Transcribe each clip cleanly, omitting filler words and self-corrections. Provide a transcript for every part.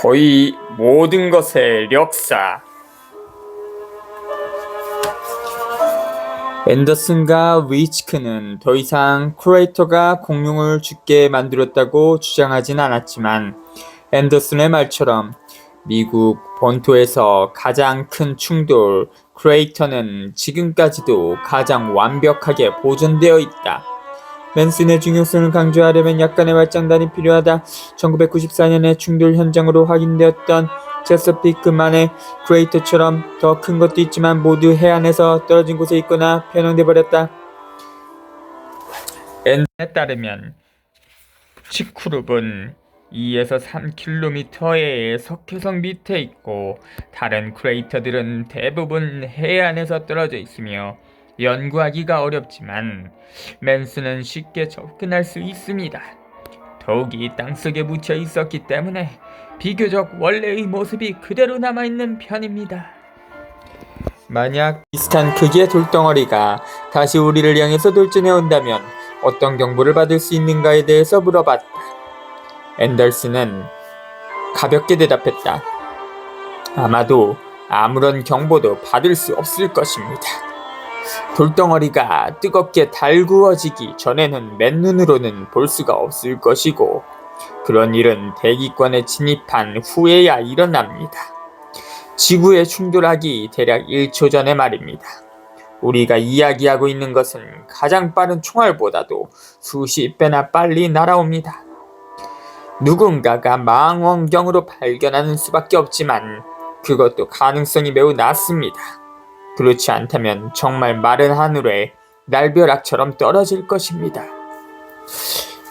거의 모든 것의 역사. 앤더슨과 위치크는 더 이상 쿠레이터가 공룡을 죽게 만들었다고 주장하진 않았지만, 앤더슨의 말처럼 미국 본토에서 가장 큰 충돌 쿠레이터는 지금까지도 가장 완벽하게 보존되어 있다. 맨슨의 중요성을 강조하려면 약간의 발전단이 필요하다. 1994년에 충돌 현장으로 확인되었던 체서피크만의 크레이터처럼 더 큰 것도 있지만 모두 해안에서 떨어진 곳에 있거나 변형돼 버렸다. 앤더슨에 따르면 치쿠룹은 2에서 3km의 석회성 밑에 있고, 다른 크레이터들은 대부분 해안에서 떨어져 있으며 연구하기가 어렵지만 맨슨은 쉽게 접근할 수 있습니다. 더욱이 땅속에 묻혀 있었기 때문에 비교적 원래의 모습이 그대로 남아있는 편입니다. 만약 비슷한 크기의 돌덩어리가 다시 우리를 향해서 돌진해 온다면 어떤 경보를 받을 수 있는가에 대해서 물어봤다. 앤더슨은 가볍게 대답했다. 아마도 아무런 경보도 받을 수 없을 것입니다. 돌덩어리가 뜨겁게 달구어지기 전에는 맨눈으로는 볼 수가 없을 것이고, 그런 일은 대기권에 진입한 후에야 일어납니다. 지구에 충돌하기 대략 1초 전에 말입니다. 우리가 이야기하고 있는 것은 가장 빠른 총알보다도 수십 배나 빨리 날아옵니다. 누군가가 망원경으로 발견하는 수밖에 없지만 그것도 가능성이 매우 낮습니다. 그렇지 않다면 정말 마른 하늘에 날벼락처럼 떨어질 것입니다.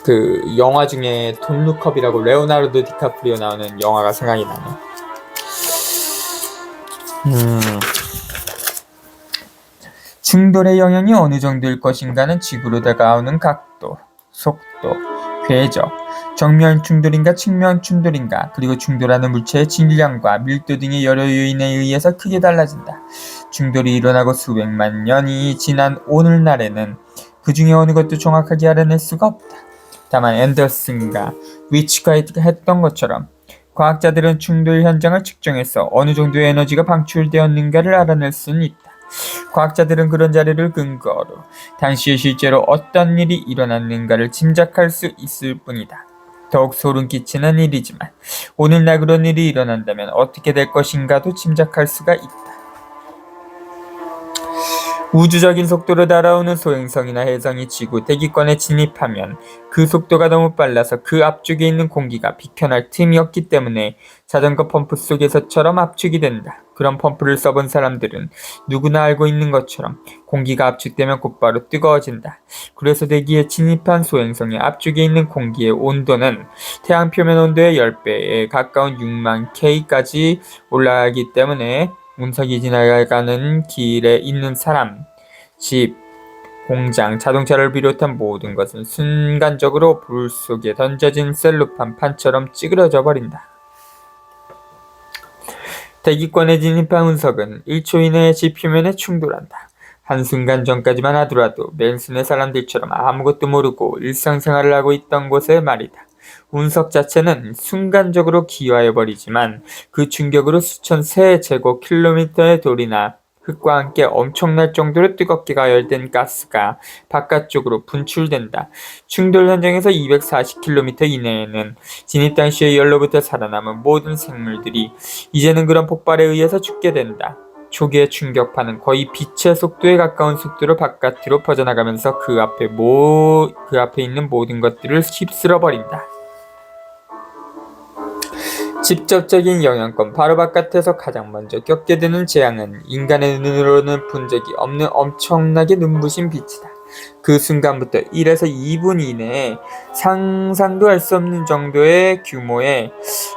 그 영화 중에 돈 룩업이라고 레오나르도 디카프리오 나오는 영화가 생각이 나네. 충돌의 영향이 어느 정도일 것인가는 지구로 다가오는 각도, 속도, 궤적, 정면 충돌인가 측면 충돌인가, 그리고 충돌하는 물체의 질량과 밀도 등의 여러 요인에 의해서 크게 달라진다. 충돌이 일어나고 수백만 년이 지난 오늘날에는 그 중에 어느 것도 정확하게 알아낼 수가 없다. 다만 앤더슨과 위치가 했던 것처럼 과학자들은 충돌 현장을 측정해서 어느 정도의 에너지가 방출되었는가를 알아낼 수는 있다. 과학자들은 그런 자료를 근거로 당시에 실제로 어떤 일이 일어났는가를 짐작할 수 있을 뿐이다. 더욱 소름 끼치는 일이지만 오늘날 그런 일이 일어난다면 어떻게 될 것인가도 짐작할 수가 있다. 우주적인 속도로 날아오는 소행성이나 해성이 지구 대기권에 진입하면 그 속도가 너무 빨라서 그 앞쪽에 있는 공기가 비켜날 틈이 없기 때문에 자전거 펌프 속에서처럼 압축이 된다. 그런 펌프를 써본 사람들은 누구나 알고 있는 것처럼 공기가 압축되면 곧바로 뜨거워진다. 그래서 대기에 진입한 소행성의 앞쪽에 있는 공기의 온도는 태양 표면 온도의 10배에 가까운 6만 K까지 올라가기 때문에 운석이 지나가는 길에 있는 사람, 집, 공장, 자동차를 비롯한 모든 것은 순간적으로 불 속에 던져진 셀로판 판처럼 찌그러져 버린다. 대기권에 진입한 운석은 1초 이내에 지 표면에 충돌한다. 한순간 전까지만 하더라도 맨슨의 사람들처럼 아무것도 모르고 일상생활을 하고 있던 곳에 말이다. 운석 자체는 순간적으로 기화해버리지만 그 충격으로 수천 세제곱킬로미터의 돌이나 흙과 함께 엄청날 정도로 뜨겁게 가열된 가스가 바깥쪽으로 분출된다. 충돌 현장에서 240km 이내에는 진입 당시의 열로부터 살아남은 모든 생물들이 이제는 그런 폭발에 의해서 죽게 된다. 초기의 충격파는 거의 빛의 속도에 가까운 속도로 바깥으로 퍼져나가면서 그 앞에 있는 모든 것들을 휩쓸어버린다. 직접적인 영향권 바로 바깥에서 가장 먼저 겪게 되는 재앙은 인간의 눈으로는 본 적이 없는 엄청나게 눈부신 빛이다. 그 순간부터 1에서 2분 이내에 상상도 할 수 없는 정도의 규모의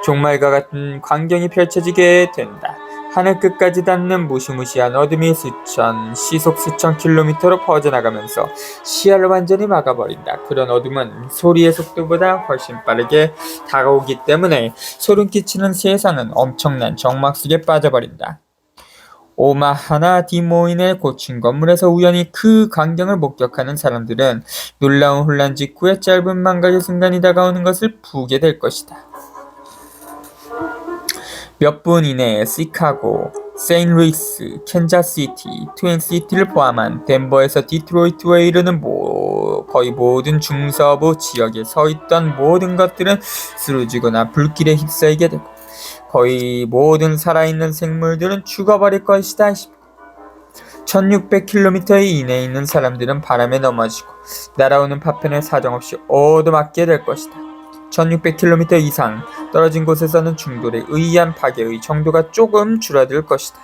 종말과 같은 광경이 펼쳐지게 된다. 하늘 끝까지 닿는 무시무시한 어둠이 시속 수천 킬로미터로 퍼져나가면서 시야를 완전히 막아버린다. 그런 어둠은 소리의 속도보다 훨씬 빠르게 다가오기 때문에 소름 끼치는 세상은 엄청난 정막 속에 빠져버린다. 오마하나 디모인의 고층 건물에서 우연히 그 광경을 목격하는 사람들은 놀라운 혼란 직후에 짧은 망각의 순간이 다가오는 것을 보게 될 것이다. 몇 분 이내에 시카고, 세인트루이스, 캔자스시티, 트윈시티를 포함한 덴버에서 디트로이트에 이르는 거의 모든 중서부 지역에 서 있던 모든 것들은 쓰러지거나 불길에 휩싸이게 되고 거의 모든 살아있는 생물들은 죽어버릴 것이다 싶고 1600km 이내에 있는 사람들은 바람에 넘어지고 날아오는 파편에 사정없이 얻어맞게 될 것이다. 1600km 이상 떨어진 곳에서는 충돌에 의한 파괴의 정도가 조금 줄어들 것이다.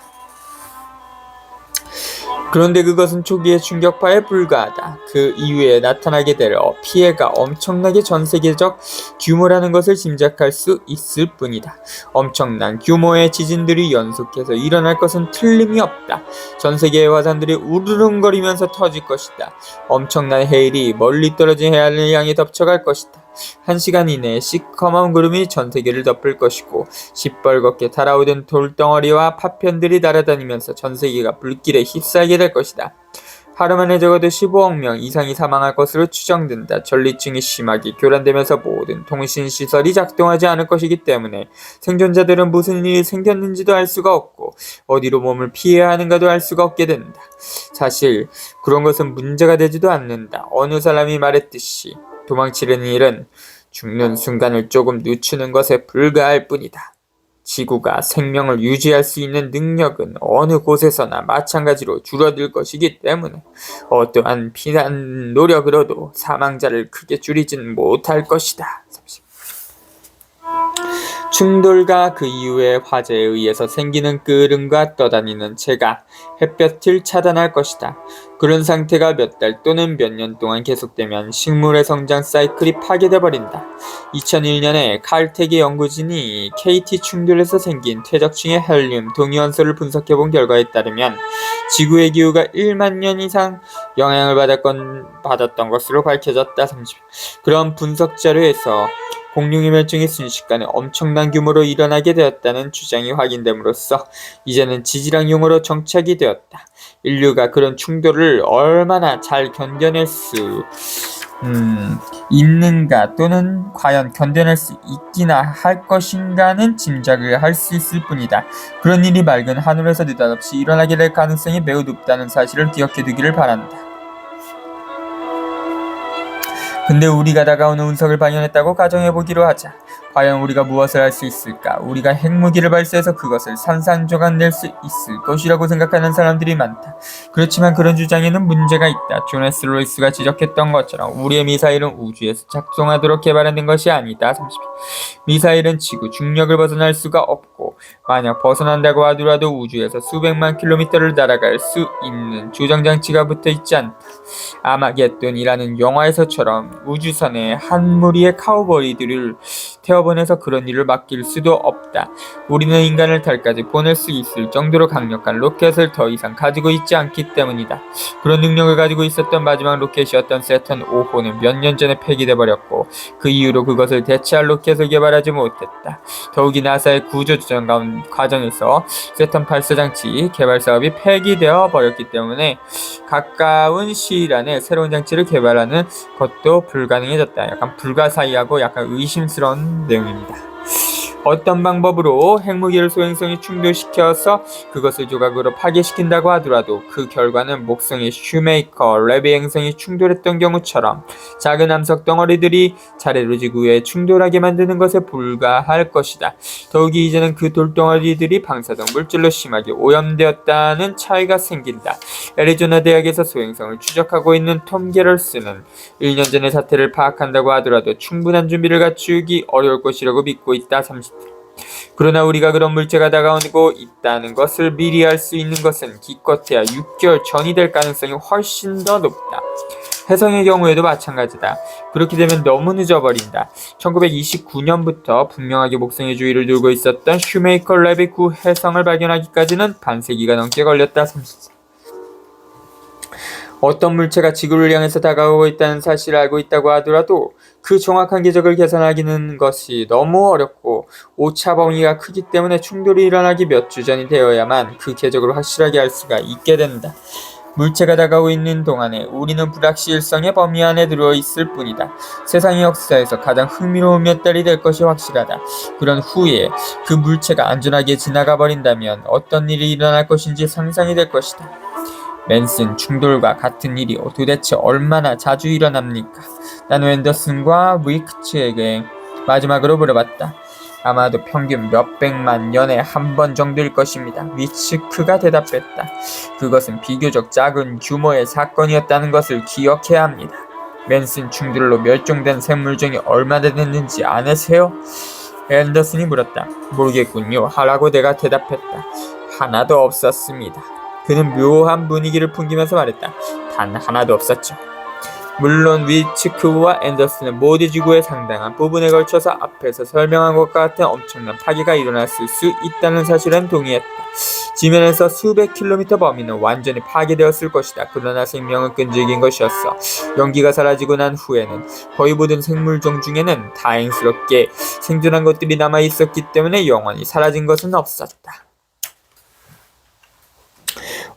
그런데 그것은 초기의 충격파에 불과하다. 그 이후에 나타나게 될 피해가 엄청나게 전세계적 규모라는 것을 짐작할 수 있을 뿐이다. 엄청난 규모의 지진들이 연속해서 일어날 것은 틀림이 없다. 전세계의 화산들이 우르릉거리면서 터질 것이다. 엄청난 해일이 멀리 떨어진 해안을 향해 덮쳐갈 것이다. 1시간 이내에 시커먼 구름이 전세계를 덮을 것이고 시뻘겋게 달아오른 돌덩어리와 파편들이 날아다니면서 전세계가 불길에 휩싸이게 될 것이다. 하루 만에 적어도 15억 명 이상이 사망할 것으로 추정된다. 전리층이 심하게 교란되면서 모든 통신시설이 작동하지 않을 것이기 때문에 생존자들은 무슨 일이 생겼는지도 알 수가 없고 어디로 몸을 피해야 하는가도 알 수가 없게 된다. 사실 그런 것은 문제가 되지도 않는다. 어느 사람이 말했듯이 도망치려는 일은 죽는 순간을 조금 늦추는 것에 불과할 뿐이다. 지구가 생명을 유지할 수 있는 능력은 어느 곳에서나 마찬가지로 줄어들 것이기 때문에 어떠한 피난 노력으로도 사망자를 크게 줄이진 못할 것이다. 충돌과 그 이후의 화재에 의해서 생기는 끓음과 떠다니는 재가 햇볕을 차단할 것이다. 그런 상태가 몇 달 또는 몇 년 동안 계속되면 식물의 성장 사이클이 파괴돼 버린다. 2001년에 칼텍의 연구진이 KT 충돌에서 생긴 퇴적층의 헬륨 동위원소를 분석해본 결과에 따르면 지구의 기후가 1만 년 이상 영향을 받았던 것으로 밝혀졌다. 그런 분석 자료에서 공룡의 멸종이 순식간에 엄청난 규모로 일어나게 되었다는 주장이 확인됨으로써 이제는 지질학용어로 정착이 되었다. 인류가 그런 충돌을 얼마나 잘 견뎌낼 수 있는가 또는 과연 견뎌낼 수 있기나 할 것인가는 짐작을 할 수 있을 뿐이다. 그런 일이 맑은 하늘에서 느닷없이 일어나게 될 가능성이 매우 높다는 사실을 기억해 두기를 바란다. 근데 우리가 다가오는 운석을 발견했다고 가정해보기로 하자. 과연 우리가 무엇을 할 수 있을까? 우리가 핵무기를 발사해서 그것을 산산조각 낼 수 있을 것이라고 생각하는 사람들이 많다. 그렇지만 그런 주장에는 문제가 있다. 존 S. 로이스가 지적했던 것처럼 우리의 미사일은 우주에서 작동하도록 개발된 것이 아니다. 미사일은 지구 중력을 벗어날 수가 없고 만약 벗어난다고 하더라도 우주에서 수백만 킬로미터를 날아갈 수 있는 조정장치가 붙어있지 않다. 아마겟돈이라는 영화에서처럼 우주선에 한 무리의 카우보이들을 태워보내서 그런 일을 맡길 수도 없다. 우리는 인간을 달까지 보낼 수 있을 정도로 강력한 로켓을 더 이상 가지고 있지 않기 때문이다. 그런 능력을 가지고 있었던 마지막 로켓이었던 세턴 5호는 몇 년 전에 폐기돼 버렸고 그 이후로 그것을 대체할 로켓을 개발하지 못했다. 더욱이 나사의 구조조정 과정에서 세턴 발사장치 개발 사업이 폐기되어 버렸기 때문에 가까운 시일 안에 새로운 장치를 개발하는 것도 불가능해졌다. 약간 불가사의하고 약간 의심스러운 내용입니다. 어떤 방법으로 핵무기를 소행성에 충돌시켜서 그것을 조각으로 파괴시킨다고 하더라도 그 결과는 목성의 슈메이커, 레비 행성이 충돌했던 경우처럼 작은 암석 덩어리들이 차례로 지구에 충돌하게 만드는 것에 불과할 것이다. 더욱이 이제는 그 돌덩어리들이 방사성 물질로 심하게 오염되었다는 차이가 생긴다. 애리조나 대학에서 소행성을 추적하고 있는 톰 게럴스는 1년 전의 사태를 파악한다고 하더라도 충분한 준비를 갖추기 어려울 것이라고 믿고 있다. 그러나 우리가 그런 물체가 다가오고 있다는 것을 미리 알 수 있는 것은 기껏해야 6개월 전이 될 가능성이 훨씬 더 높다. 해성의 경우에도 마찬가지다. 그렇게 되면 너무 늦어버린다. 1929년부터 분명하게 목성의 주위를 돌고 있었던 슈메이커 레비 9 해성을 발견하기까지는 반세기가 넘게 걸렸다. 어떤 물체가 지구를 향해서 다가오고 있다는 사실을 알고 있다고 하더라도 그 정확한 궤적을 계산하기는 것이 너무 어렵고 오차 범위가 크기 때문에 충돌이 일어나기 몇 주 전이 되어야만 그 궤적을 확실하게 알 수가 있게 된다. 물체가 다가오고 있는 동안에 우리는 불확실성의 범위 안에 들어있을 뿐이다. 세상의 역사에서 가장 흥미로운 몇 달이 될 것이 확실하다. 그런 후에 그 물체가 안전하게 지나가 버린다면 어떤 일이 일어날 것인지 상상이 될 것이다. 맨슨 충돌과 같은 일이 도대체 얼마나 자주 일어납니까? 난 앤더슨과 위크츠에게 마지막으로 물어봤다. 아마도 평균 몇백만 년에 한 번 정도일 것입니다. 위츠크가 대답했다. 그것은 비교적 작은 규모의 사건이었다는 것을 기억해야 합니다. 맨슨 충돌로 멸종된 생물종이 얼마나 됐는지 아세요? 앤더슨이 물었다. 모르겠군요. 하라고 내가 대답했다. 하나도 없었습니다. 그는 묘한 분위기를 풍기면서 말했다. 단 하나도 없었죠. 물론 위츠크와 앤더슨은 모두 지구의 상당한 부분에 걸쳐서 앞에서 설명한 것과 같은 엄청난 파괴가 일어났을 수 있다는 사실은 동의했다. 지면에서 수백 킬로미터 범위는 완전히 파괴되었을 것이다. 그러나 생명은 끈질긴 것이었어. 연기가 사라지고 난 후에는 거의 모든 생물종 중에는 다행스럽게 생존한 것들이 남아있었기 때문에 영원히 사라진 것은 없었다.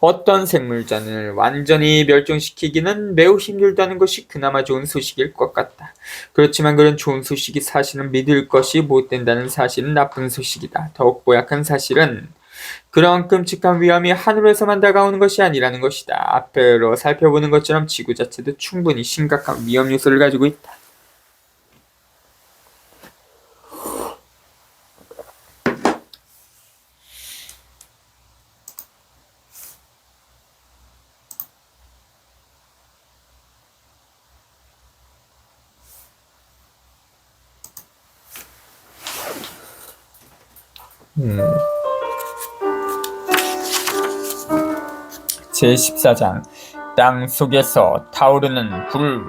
어떤 생물전을 완전히 멸종시키기는 매우 힘들다는 것이 그나마 좋은 소식일 것 같다. 그렇지만 그런 좋은 소식이 사실은 믿을 것이 못 된다는 사실은 나쁜 소식이다. 더욱 고약한 사실은 그런 끔찍한 위험이 하늘에서만 다가오는 것이 아니라는 것이다. 앞으로 살펴보는 것처럼 지구 자체도 충분히 심각한 위험 요소를 가지고 있다. 제14장 땅 속에서 타오르는 불.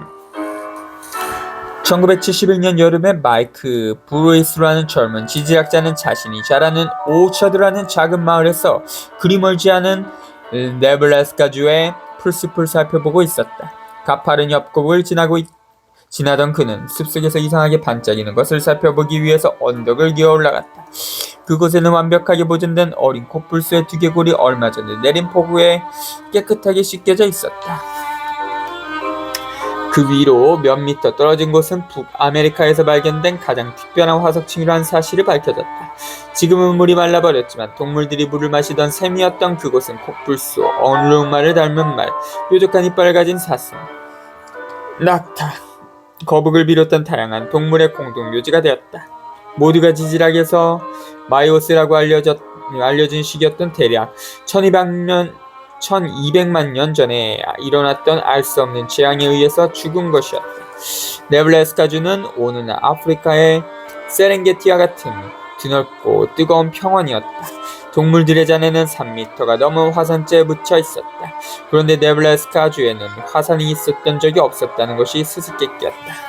1971년 여름에 마이크 브루이스라는 젊은 지질학자는 자신이 자라는 오처드라는 작은 마을에서 그리 멀지 않은 네브라스카주의 풀숲을 살펴보고 있었다. 가파른 협곡을 지나던 그는 숲속에서 이상하게 반짝이는 것을 살펴보기 위해서 언덕을 기어 올라갔다. 그곳에는 완벽하게 보존된 어린 코뿔소의 두개골이 얼마 전에 내린 폭우에 깨끗하게 씻겨져 있었다. 그 위로 몇 미터 떨어진 곳은 북아메리카에서 발견된 가장 특별한 화석층이라는 사실이 밝혀졌다. 지금은 물이 말라버렸지만 동물들이 물을 마시던 샘이었던 그곳은 코뿔소, 얼룩말을 닮은 말, 뾰족한 이빨을 가진 사슴, 낙타, 거북을 비롯한 다양한 동물의 공동묘지가 되었다. 모두가 지질학에서 마이오스라고 알려진 시기였던 대략 1200만 년 전에 일어났던 알 수 없는 재앙에 의해서 죽은 것이었다. 네브라스카주는 오늘날 아프리카의 세렝게티와 같은 드넓고 뜨거운 평원이었다. 동물들의 잔해는 3m가 넘은 화산재에 묻혀 있었다. 그런데 네브라스카주에는 화산이 있었던 적이 없었다는 것이 수수께끼였다.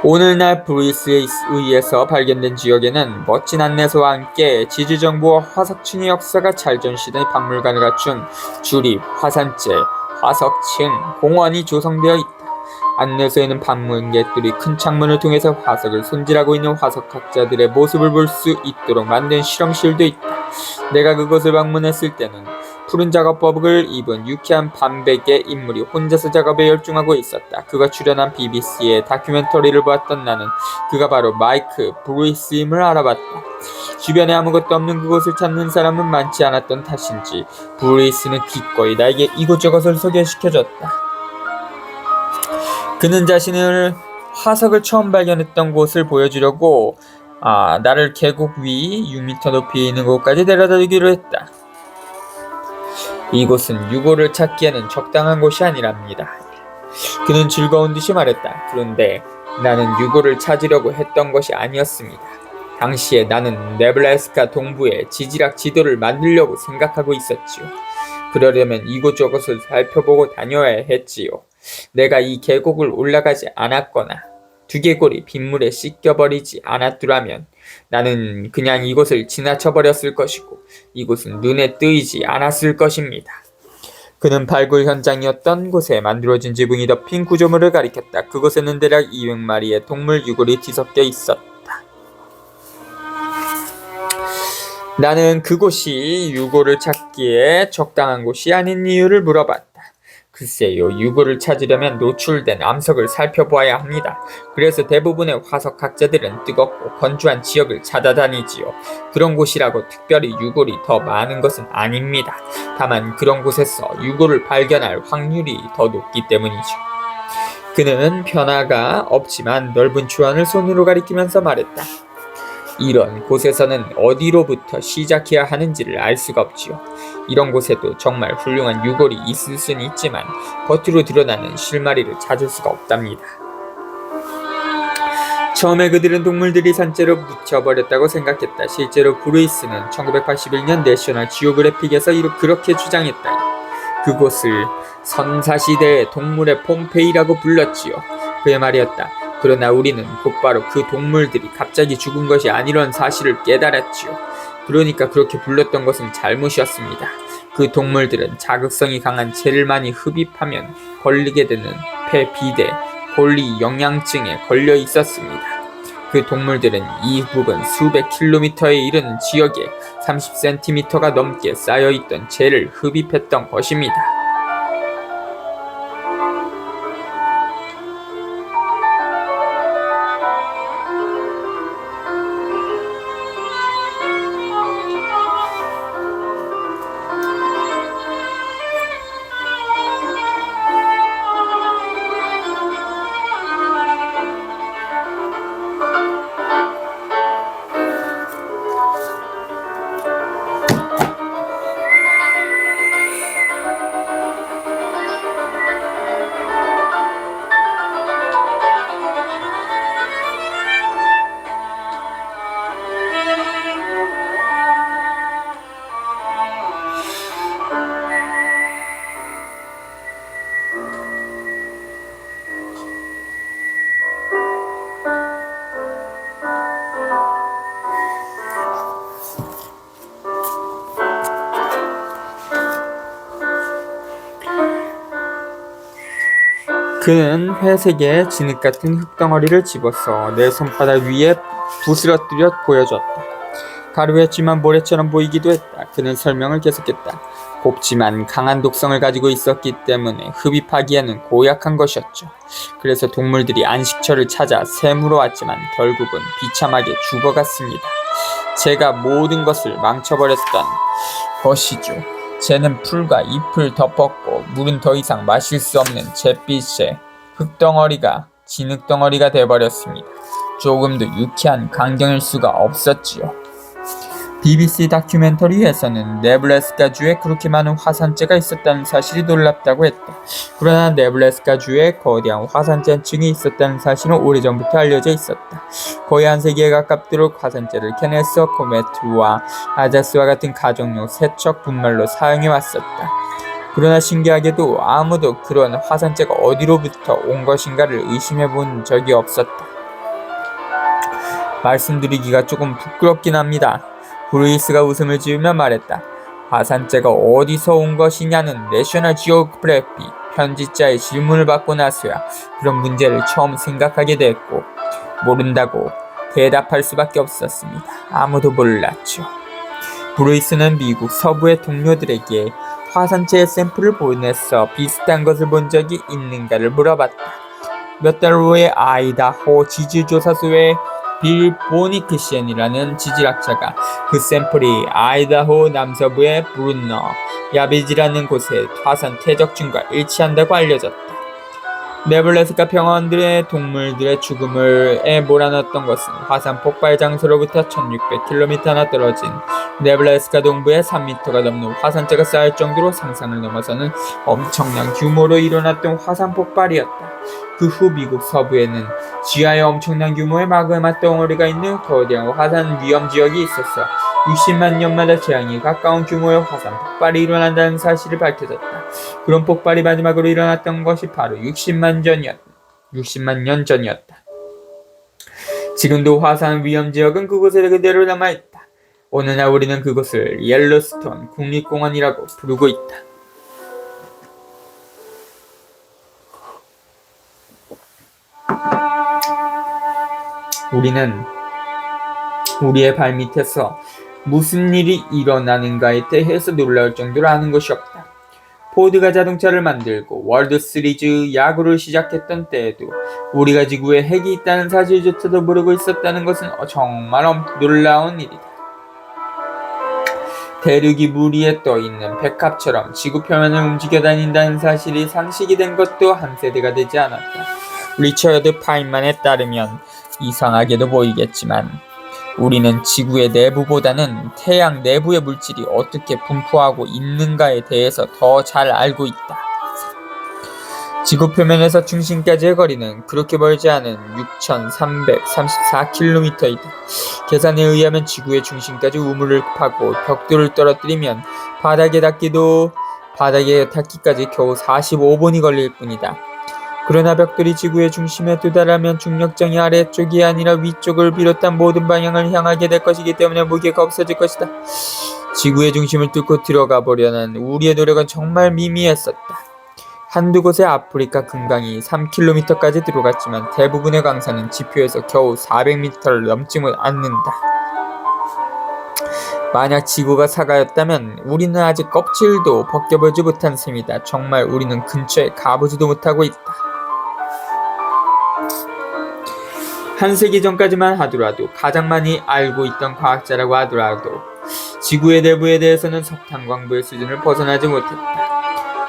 오늘날 브루이스에 의해서 발견된 지역에는 멋진 안내소와 함께 지질정보와 화석층의 역사가 잘 전시된 박물관을 갖춘 주립, 화산재, 화석층, 공원이 조성되어 있다. 안내소에는 방문객들이 큰 창문을 통해서 화석을 손질하고 있는 화석학자들의 모습을 볼 수 있도록 만든 실험실도 있다. 내가 그곳을 방문했을 때는 푸른 작업복을 입은 유쾌한 반백의 인물이 혼자서 작업에 열중하고 있었다. 그가 출연한 BBC의 다큐멘터리를 보았던 나는 그가 바로 마이크 브루이스임을 알아봤다. 주변에 아무것도 없는 그곳을 찾는 사람은 많지 않았던 탓인지 브루이스는 기꺼이 나에게 이곳저곳을 소개시켜줬다. 그는 자신을 화석을 처음 발견했던 곳을 보여주려고 나를 계곡 위 6m 높이에 있는 곳까지 데려다주기로 했다. 이곳은 유골을 찾기에는 적당한 곳이 아니랍니다. 그는 즐거운 듯이 말했다. 그런데 나는 유골을 찾으려고 했던 것이 아니었습니다. 당시에 나는 네브라스카 동부의 지질학 지도를 만들려고 생각하고 있었지요. 그러려면 이곳저곳을 살펴보고 다녀야 했지요. 내가 이 계곡을 올라가지 않았거나 두개골이 빗물에 씻겨버리지 않았더라면 나는 그냥 이곳을 지나쳐버렸을 것이고 이곳은 눈에 뜨이지 않았을 것입니다. 그는 발굴 현장이었던 곳에 만들어진 지붕이 덮인 구조물을 가리켰다. 그곳에는 대략 200마리의 동물 유골이 뒤섞여 있었다. 나는 그곳이 유골을 찾기에 적당한 곳이 아닌 이유를 물어봤다. 글쎄요, 유골을 찾으려면 노출된 암석을 살펴보아야 합니다. 그래서 대부분의 화석 학자들은 뜨겁고 건조한 지역을 찾아다니지요. 그런 곳이라고 특별히 유골이 더 많은 것은 아닙니다. 다만 그런 곳에서 유골을 발견할 확률이 더 높기 때문이죠. 그는 변화가 없지만 넓은 주안을 손으로 가리키면서 말했다. 이런 곳에서는 어디로부터 시작해야 하는지를 알 수가 없지요. 이런 곳에도 정말 훌륭한 유골이 있을 수는 있지만 겉으로 드러나는 실마리를 찾을 수가 없답니다. 처음에 그들은 동물들이 산재로 묻혀버렸다고 생각했다. 실제로 브루이스는 1981년 내셔널 지오그래픽에서 그렇게 주장했다. 그곳을 선사시대의 동물의 폼페이라고 불렀지요. 그의 말이었다. 그러나 우리는 곧바로 그 동물들이 갑자기 죽은 것이 아니라는 사실을 깨달았지요. 그러니까 그렇게 불렀던 것은 잘못이었습니다. 그 동물들은 자극성이 강한 재를 많이 흡입하면 걸리게 되는 폐비대, 골리 영양증에 걸려 있었습니다. 그 동물들은 이 부분 수백 킬로미터에 이르는 지역에 30cm가 넘게 쌓여있던 재를 흡입했던 것입니다. 그는 회색의 진흙같은 흙덩어리를 집어서 내 손바닥 위에 부스러뜨려 보여줬다. 가루였지만 모래처럼 보이기도 했다. 그는 설명을 계속했다. 곱지만 강한 독성을 가지고 있었기 때문에 흡입하기에는 고약한 것이었죠. 그래서 동물들이 안식처를 찾아 샘으로 왔지만 결국은 비참하게 죽어갔습니다. 제가 모든 것을 망쳐버렸던 것이죠. 쟤는 풀과 잎을 덮었고 물은 더 이상 마실 수 없는 잿빛의 흙덩어리가 진흙덩어리가 돼버렸습니다. 조금도 유쾌한 광경일 수가 없었지요. BBC 다큐멘터리에서는 네브래스카주에 그렇게 많은 화산재가 있었다는 사실이 놀랍다고 했다. 그러나 네브래스카주에 거대한 화산재층이 있었다는 사실은 오래전부터 알려져 있었다. 거의 한 세기에 가깝도록 화산재를 케네스, 코메트와 아자스와 같은 가정용 세척 분말로 사용해왔었다. 그러나 신기하게도 아무도 그런 화산재가 어디로부터 온 것인가를 의심해본 적이 없었다. 말씀드리기가 조금 부끄럽긴 합니다. 브루이스가 웃음을 지으며 말했다. 화산재가 어디서 온 것이냐는 내셔널 지오그래픽 편집자의 질문을 받고 나서야 그런 문제를 처음 생각하게 됐고 모른다고 대답할 수밖에 없었습니다. 아무도 몰랐죠. 브루이스는 미국 서부의 동료들에게 화산재의 샘플을 보내서 비슷한 것을 본 적이 있는가를 물어봤다. 몇 달 후에 아이다호 지질조사소의 빌 보니크시엔이라는 지질학자가 그 샘플이 아이다호 남서부의 브룬너 야비지라는 곳의 화산 퇴적층과 일치한다고 알려졌다. 네브래스카 평원들의 동물들의 죽음을 몰아넣었던 것은 화산 폭발 장소로부터 1600km나 떨어진 네브래스카 동부에 3m가 넘는 화산재가 쌓일 정도로 상상을 넘어서는 엄청난 규모로 일어났던 화산 폭발이었다. 그 후 미국 서부에는 지하에 엄청난 규모의 마그마 덩어리가 있는 거대한 화산 위험 지역이 있었어 60만 년마다 재앙이 가까운 규모의 화산 폭발이 일어난다는 사실이 밝혀졌다. 그런 폭발이 마지막으로 일어났던 것이 바로 60만 년 전이었다. 지금도 화산 위험 지역은 그곳에 그대로 남아있다. 어느 날 우리는 그곳을 옐로스톤 국립공원이라고 부르고 있다. 우리는 우리의 발밑에서 무슨 일이 일어나는가에 대해서 놀라울 정도로 아는 것이 없다. 포드가 자동차를 만들고 월드 시리즈 야구를 시작했던 때에도 우리가 지구에 핵이 있다는 사실조차도 모르고 있었다는 것은 정말 놀라운 일이다. 대륙이 물 위에 떠있는 백합처럼 지구 표면을 움직여 다닌다는 사실이 상식이 된 것도 한 세대가 되지 않았다. 리처드 파인만에 따르면 이상하게도 보이겠지만 우리는 지구의 내부보다는 태양 내부의 물질이 어떻게 분포하고 있는가에 대해서 더 잘 알고 있다. 지구 표면에서 중심까지의 거리는 그렇게 멀지 않은 6,334km이다. 계산에 의하면 지구의 중심까지 우물을 파고 벽돌을 떨어뜨리면 바닥에 닿기까지 겨우 45분이 걸릴 뿐이다. 그러나 벽돌이 지구의 중심에 도달하면 중력장이 아래쪽이 아니라 위쪽을 비롯한 모든 방향을 향하게 될 것이기 때문에 무게가 없어질 것이다. 지구의 중심을 뚫고 들어가 보려는 우리의 노력은 정말 미미했었다. 한두 곳의 아프리카 금강이 3km까지 들어갔지만 대부분의 강산은 지표에서 겨우 400m를 넘지 않는다. 만약 지구가 사과였다면 우리는 아직 껍질도 벗겨보지 못한 셈이다. 정말 우리는 근처에 가보지도 못하고 있다. 한 세기 전까지만 하더라도 가장 많이 알고 있던 과학자라고 하더라도 지구의 내부에 대해서는 석탄 광부의 수준을 벗어나지 못했다.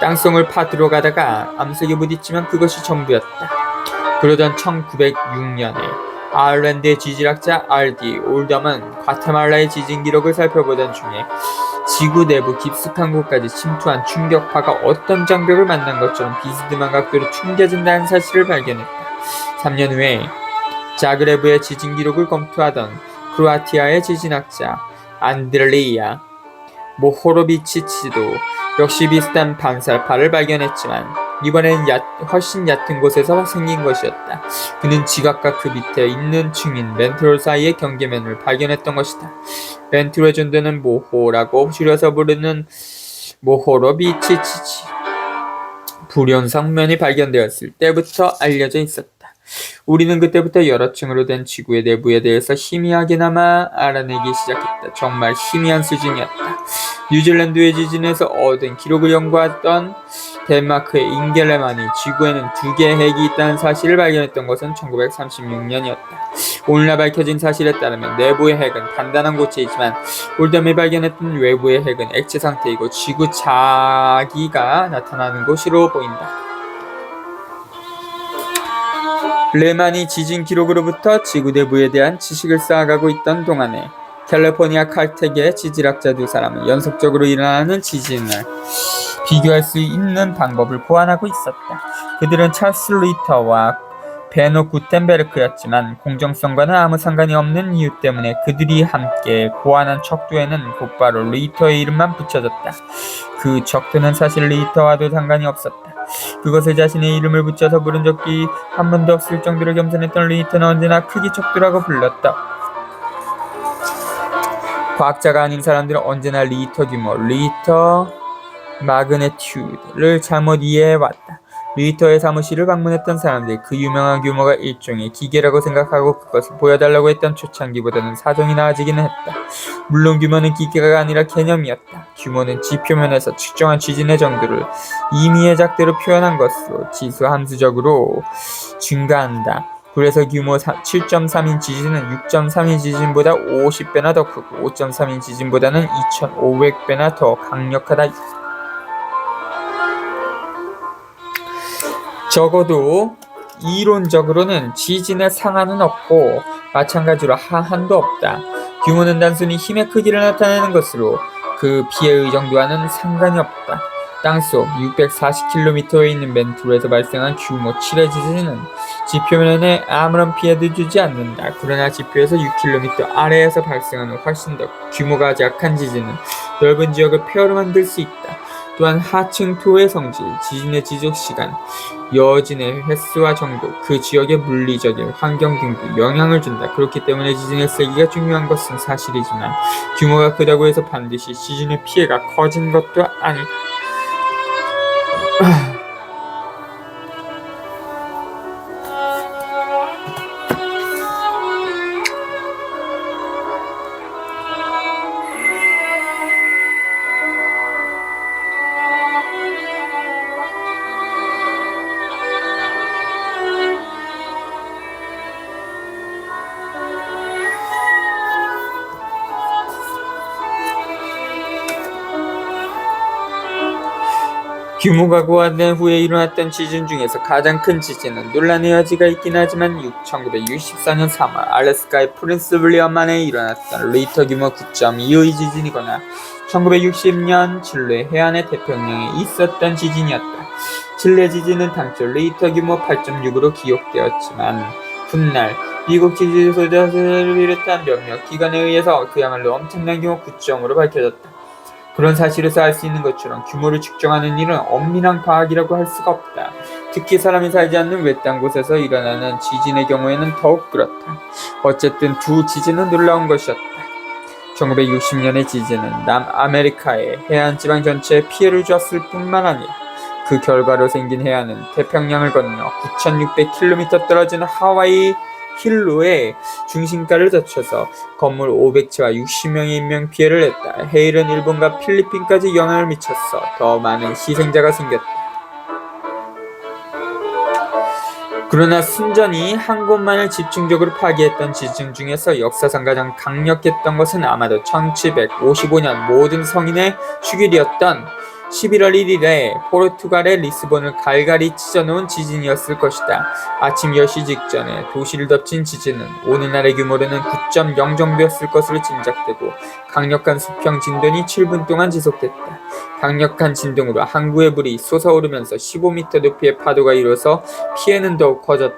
땅속을 파들어 가다가 암석에 부딪히면 그것이 전부였다. 그러던 1906년에 아일랜드의 지질학자 R.D. 올덤은 과테말라의 지진 기록을 살펴보던 중에 지구 내부 깊숙한 곳까지 침투한 충격파가 어떤 장벽을 만난 것처럼 비스듬한 각도로 튕겨진다는 사실을 발견했다. 3년 후에 자그레브의 지진 기록을 검토하던 크로아티아의 지진학자 안드레이아 모호로비치치도 역시 비슷한 반살파를 발견했지만 이번엔 훨씬 얕은 곳에서 생긴 것이었다. 그는 지각과 그 밑에 있는 층인 멘트롤 사이의 경계면을 발견했던 것이다. 멘트롤의 존재는 모호라고 줄여서 부르는 모호로비치치치 불연성 면이 발견되었을 때부터 알려져 있었다. 우리는 그때부터 여러 층으로 된 지구의 내부에 대해서 희미하게나마 알아내기 시작했다. 정말 희미한 수준이었다. 뉴질랜드의 지진에서 얻은 기록을 연구했던 덴마크의 잉겔레만이 지구에는 2개의 핵이 있다는 사실을 발견했던 것은 1936년이었다. 오늘날 밝혀진 사실에 따르면 내부의 핵은 단단한 고체이지만 올덤이 발견했던 외부의 핵은 액체 상태이고 지구 자기가 나타나는 곳으로 보인다. 레만이 지진 기록으로부터 지구 내부에 대한 지식을 쌓아가고 있던 동안에 캘리포니아 칼텍의 지질학자 2사람은 연속적으로 일어나는 지진을 비교할 수 있는 방법을 고안하고 있었다. 그들은 찰스 리터와 베노 구텐베르크였지만 공정성과는 아무 상관이 없는 이유 때문에 그들이 함께 고안한 척도에는 곧바로 리터의 이름만 붙여졌다. 그 척도는 사실 리터와도 상관이 없었다. 그것을 자신의 이름을 붙여서 부른 적이 한 번도 없을 정도로 겸손했던 리터는 언제나 크기 척도라고 불렀다. 과학자가 아닌 사람들은 언제나 리터 규모, 리터 마그네튜드를 잘못 이해해왔다. 리터의 사무실을 방문했던 사람들이 그 유명한 규모가 일종의 기계라고 생각하고 그것을 보여달라고 했던 초창기보다는 사정이 나아지기는 했다. 물론 규모는 기계가 아니라 개념이었다. 규모는 지표면에서 측정한 지진의 정도를 임의의 작대로 표현한 것으로 지수함수적으로 증가한다. 그래서 규모 7.3인 지진은 6.3인 지진보다 50배나 더 크고 5.3인 지진보다는 2,500배나 더 강력하다. 적어도 이론적으로는 지진의 상한은 없고 마찬가지로 하한도 없다. 규모는 단순히 힘의 크기를 나타내는 것으로 그 피해의 정도와는 상관이 없다. 땅속 640km에 있는 멘트롤에서 발생한 규모 7의 지진은 지표면에 아무런 피해도 주지 않는다. 그러나 지표에서 6km 아래에서 발생하는 훨씬 더 규모가 약한 지진은 넓은 지역을 폐허로 만들 수 있다. 또한 하층 토의 성질, 지진의 지속시간, 여진의 횟수와 정도, 그 지역의 물리적인 환경 등도 영향을 준다. 그렇기 때문에 지진의 세기가 중요한 것은 사실이지만 규모가 크다고 해서 반드시 지진의 피해가 커진 것도 아니다. 규모가 고화된 후에 일어났던 지진 중에서 가장 큰 지진은 논란의 여지가 있긴 하지만 1964년 3월 알래스카의 프린스 윌리엄만에 일어났던 리터 규모 9.2의 지진이거나 1960년 칠레 해안의 태평양에 있었던 지진이었다. 칠레 지진은 당초 리터 규모 8.6으로 기록되었지만 훗날 미국 지질조사를 비롯한 몇몇 기관에 의해서 그야말로 엄청난 규모 9.5로 밝혀졌다. 그런 사실에서 알 수 있는 것처럼 규모를 측정하는 일은 엄밀한 과학이라고 할 수가 없다. 특히 사람이 살지 않는 외딴 곳에서 일어나는 지진의 경우에는 더욱 그렇다. 어쨌든 두 지진은 놀라운 것이었다. 1960년의 지진은 남아메리카의 해안지방 전체에 피해를 주었을 뿐만 아니라 그 결과로 생긴 해안은 태평양을 건너 9,600km 떨어진 하와이 힐루의 중심가를 거쳐서 건물 500채와 60명의 인명피해를 했다. 해일은 일본과 필리핀까지 영향을 미쳤어 더 많은 희생자가 생겼다. 그러나 순전히 한 곳만을 집중적으로 파괴했던 지진 중에서 역사상 가장 강력했던 것은 아마도 1755년 모든 성인의 휴일이었던 11월 1일에 포르투갈의 리스본을 갈갈이 찢어놓은 지진이었을 것이다. 아침 10시 직전에 도시를 덮친 지진은 오늘날의 규모로는 9.0 정도였을 것으로 짐작되고 강력한 수평 진동이 7분 동안 지속됐다. 강력한 진동으로 항구의 물이 솟아오르면서 15m 높이의 파도가 일어서 피해는 더욱 커졌다.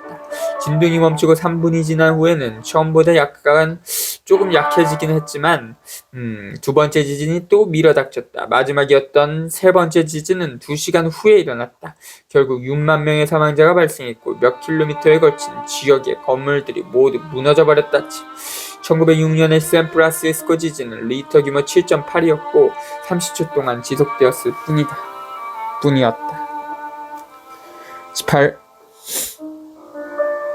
진동이 멈추고 3분이 지난 후에는 처음보다 조금 약해지긴 했지만 두 번째 지진이 또 밀어닥쳤다. 마지막이었던 세 번째 지진은 2시간 후에 일어났다. 결국 6만 명의 사망자가 발생했고 몇 킬로미터에 걸친 지역의 건물들이 모두 무너져 버렸다지. 1906년의 샌프란시스코 지진은 리터 규모 7.8이었고 30초 동안 지속되었을 뿐이었다. 18.